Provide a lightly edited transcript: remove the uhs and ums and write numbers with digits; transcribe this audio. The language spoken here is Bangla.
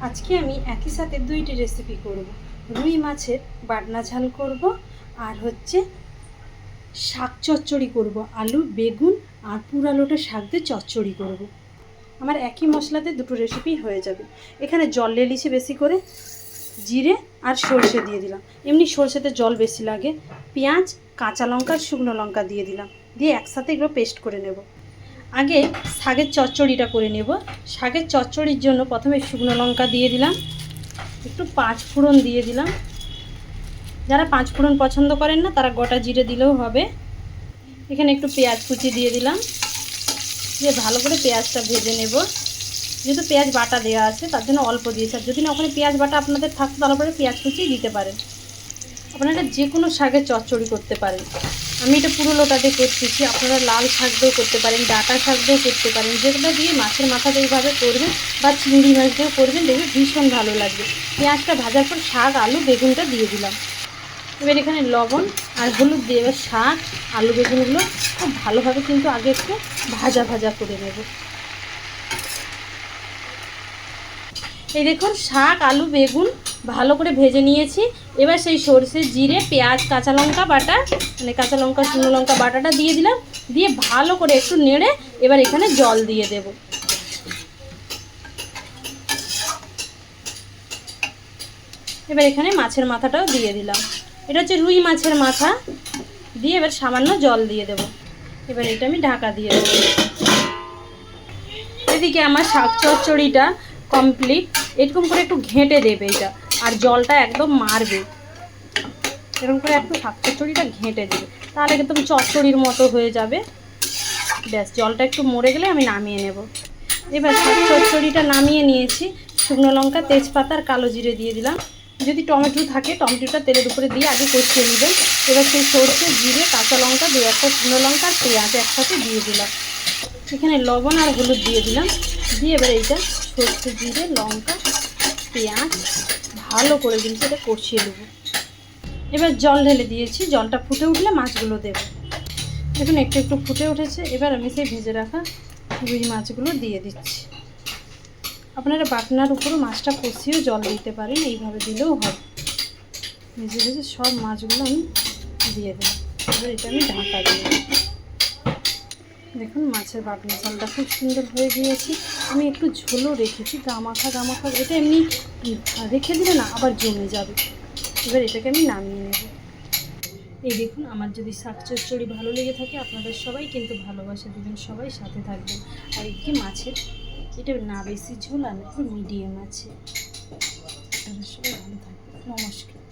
আজকে আমি একই সাথে দুইটি রেসিপি করব। রুই মাছের বাটনা ঝাল করব আর শাক চচ্চড়ি করব। আলু বেগুন আর পুরালোটা শাক দিয়ে চচ্চড়ি করব। আমার একই মশলাতে দুটো রেসিপি হয়ে যাবে। এখানে জল ঢেলেছি বেশি করে, জিরে আর সরষে দিয়ে দিলাম। এমনি সরষেতে জল বেশি লাগে। পেঁয়াজ, কাঁচা লঙ্কা, শুকনো লঙ্কা দিয়ে দিলাম, দিয়ে একসাথে এগুলো পেস্ট করে নেব। আগে শাকের চচ্চড়িটা করে নেব। শাকের চচ্চড়ির জন্য প্রথমে শুকনো লঙ্কা দিয়ে দিলাম, একটু 5 ফোড়ন দিয়ে দিলাম। যারা 5 ফোড়ন পছন্দ করেন না তারা গোটা জিরে দিলেও হবে। এখানে একটু পেঁয়াজ কুচি দিয়ে দিলাম, দিয়ে ভালো করে পেঁয়াজটা ভেজে নেব। যেহেতু পেঁয়াজ বাটা দেওয়া আছে তার জন্য অল্প দিয়েছি, আর যদি না ওখানে পেঁয়াজ বাটা আপনাদের থাকতো তারপরে পেঁয়াজ কুচি দিতে পারেন। আপনারা যে কোনো শাকের চচ্চড়ি করতে পারেন। আমি এটা পুরো লোটাতে করতেছি, আপনারা লাল শাক দিয়েও করতে পারেন, ডাঁটা শাক দিয়েও করতে পারেন। যেগুলো দিয়ে মাছের মাথা দিয়ে এইভাবে করবেন বা চিংড়ি মাছ দিয়েও করবেন, দেখবে ভীষণ ভালো লাগবে। পেঁয়াজটা ভাজার পর শাক, আলু, বেগুনটা দিয়ে দিলাম। এবার এখানে লবণ আর হলুদ দিয়ে এবার শাক, আলু, বেগুনগুলো খুব ভালোভাবে কিন্তু আগে একটু ভাজা ভাজা করে নেব। এই দেখুন শাক, আলু, বেগুন ভালো করে ভেজে নিয়েছি। এবার সেই সরষে, জিরে, পেঁয়াজ, কাঁচা লঙ্কা বাটা, কাঁচা লঙ্কা শুকনো লঙ্কা বাটাটা দিয়ে দিলাম, দিয়ে ভালো করে একটু নেড়ে এবার এখানে জল দিয়ে দেব। এবার এখানে মাছের মাথাটাও দিয়ে দিলাম। এটা হচ্ছে রুই মাছের মাথা, দিয়ে এবার সামান্য জল দিয়ে দেব। এবার এটা আমি ঢাকা দিয়ে দেব। এদিকে আমার শাক চচ্চড়িটা কমপ্লিট। এরকম করে একটু ঘেঁটে দেবে এটা, আর জলটা একদম মারবে। এরকম করে একটু শাক চচ্চড়িটা ঘেঁটে দেবে, তাহলে একদম চচ্চড়ির মতো হয়ে যাবে। ব্যাস, জলটা একটু মরে গেলে আমি নামিয়ে নেব। এবার শাক চচ্চড়িটা নামিয়ে নিয়েছি। শুকনো লঙ্কা, তেজপাতা আর কালো জিরে দিয়ে দিলাম। যদি টমেটো থাকে টমেটোটা তেলের উপরে দিয়ে আগে কষিয়ে নেবেন। এবার সেই সরষে, জিরে, কাঁচা লঙ্কা, 2-1টা শুকনো লঙ্কা আর পেঁয়াজ একসাথে দিয়ে দিলাম। এখানে লবণ আর হলুদ দিয়ে দিলাম, দিয়ে এবার এইটা সরষে, জিরে, লঙ্কা, পেঁয়াজ ভালো করে কিন্তু এটা কষিয়ে দেবো। এবার জল ঢেলে দিয়েছি, জলটা ফুটে উঠলে মাছগুলো দেবো। দেখুন একটু একটু ফুটে উঠেছে। এবার আমি সেই ভেজে রাখা রুই মাছগুলো দিয়ে দিচ্ছি। আপনারা বাটনার উপরও মাছটা কষিয়েও জল দিতে পারেন, এইভাবে দিলেও হয়। ভেজে ভেজে সব মাছগুলো আমি দিয়ে দিলাম। এবার এটা আমি ঢাকা দিয়ে দিই। দেখুন মাছের বাটনা ঝালটা খুব সুন্দর হয়ে গিয়েছে। আমি একটু ঝোলও রেখেছি, গামাখা গামাখা। এটা এমনি রেখে দিলে না আবার জমে যাবে। এবার এটাকে আমি নামিয়ে নেব। এই দেখুন, আমার যদি শাক চচ্চড়ি ভালো লেগে থাকে আপনাদের সবাই কিন্তু ভালোবাসা দেবেন, সবাই সাথে থাকবেন। আর এদিকে মাছের এটা না বেশি ঝোল আর একটু মিডিয়াম আছে। আপনারা সবাই ভালো থাকবেন। নমস্কার।